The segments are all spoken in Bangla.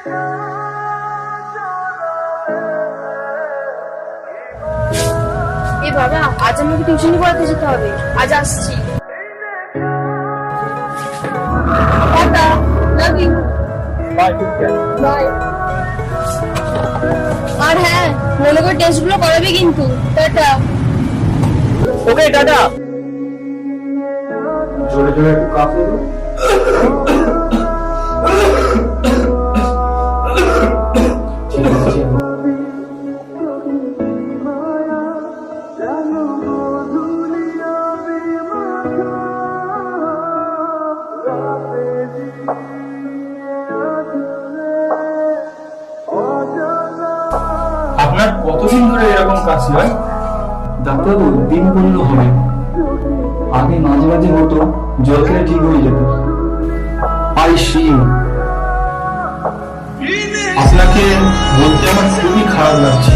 এই বাবা, আজ আমাকে টিউশনি পড়াতে যেতে হবে। আজ আসছি। Tata, love you. Bye, take care. Bye. আর হ্যাঁ, মনে করে টেস্টগুলো করাবি কিন্তু। টাটা। Okay, tata. জোরে জোরে একটু কাফ দেবো। ঠিক আছে। আপনার কতদিন ধরে এরকম কাশি হয়? ডাক্তারবাবু, দিন পনেরো হবে। আগে মাঝে মাঝে হতো, জল খেলে ঠিক হয়ে যেত। I see. আপনাকে বলতে আমার খুবই খারাপ লাগছে।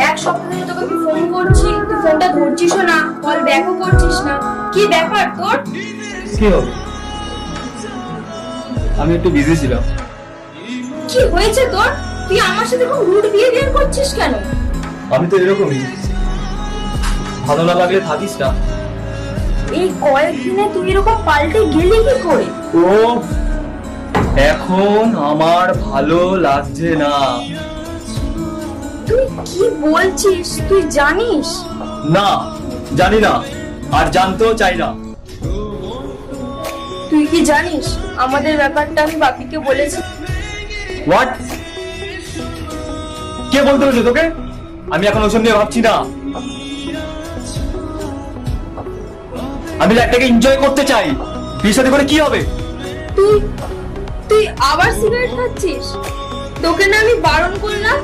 এক সপ্তাহ ধরে তোকে আমি ফোন করছি, তুই ফোনটা ধরছিস না, কল ব্যাকও করছিস না। কি ব্যাপার তোর? কি হলো? আমি একটু বিজি ছিলাম। কি হয়েছে তোর? তুই আমার সাথে খুব রুড বিহেভিয়ার করছিস কেন? আমি তো এরকমই, ভালো না লাগলে থাকিস না। এই কয়েকদিনে তুই এরকম পাল্টে গেলি কি করে? ও, এখন আমার ভালো লাগছে না। তুই কি বলছিস? তুই জানিস? না, জানি না, আর জানতেও চাই না। তুই কি জানিস আমাদের ব্যাপারটা আমি বাপিকে বলেছি? হোয়াট? কে বলতে হয়েছে তোকে? আমি এখন ওসব নিয়ে ভাবছি না। আমি লাইফটাকে এনজয় করতে চাই। বিয়ের সাথে করে কি হবে? তুই তুই আবার সিগারেট খাচ্ছিস? তোকে না আমি বারণ করলাম।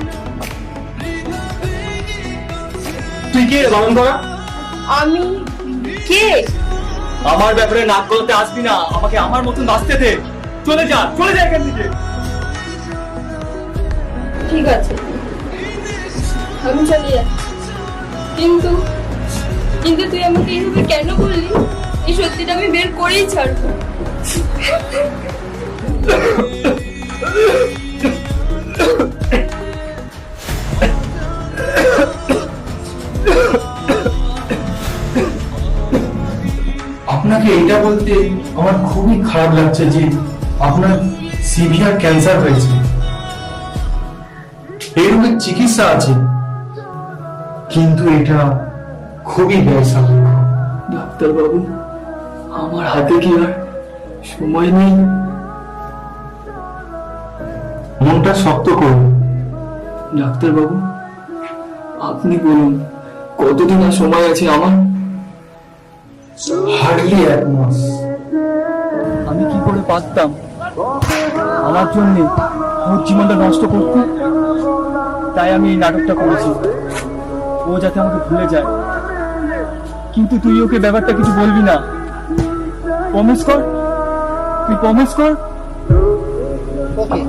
তুই কে বারণ করা? আমি কে? আমার ব্যাপারে নাক গলাতে আসবি না। আমাকে আমার মতন বাঁচতে দে। চলে যা, চলে যা এখান থেকে। ঠিক আছে, আমি চলে যাচ্ছি। কিন্তু কিন্তু তুই আমাকে এইভাবে কেন বললি? এই সত্যিটা আমি বের করেই ছাড়বো। আপনাকে এটা বলতে আমার খুবই খারাপ লাগছে যে আপনার সিভিয়ার ক্যান্সার হয়েছে। এই রোগের চিকিৎসা আছে, কিন্তু এটা খুবই ব্যয়সাধ্য। ডাক্তারবাবু, আমার হাতে কি আর সময় নেই? মনটা শক্ত করুন। ডাক্তারবাবু, আপনি বলুন, কতদিন আর সময় আছে আমার? হার্ডলি 1 মাস। আমি কি করে পারতাম আমার জন্য ওর জীবনটা নষ্ট করতে? তাই আমি এই নাটকটা করেছি, ও যাতে আমাকে ভুলে যায়। কিন্তু তুই ওকে ব্যাপারটা কিছু বলবি না। প্রমিস কর, তুই প্রমিস কর। ওকে,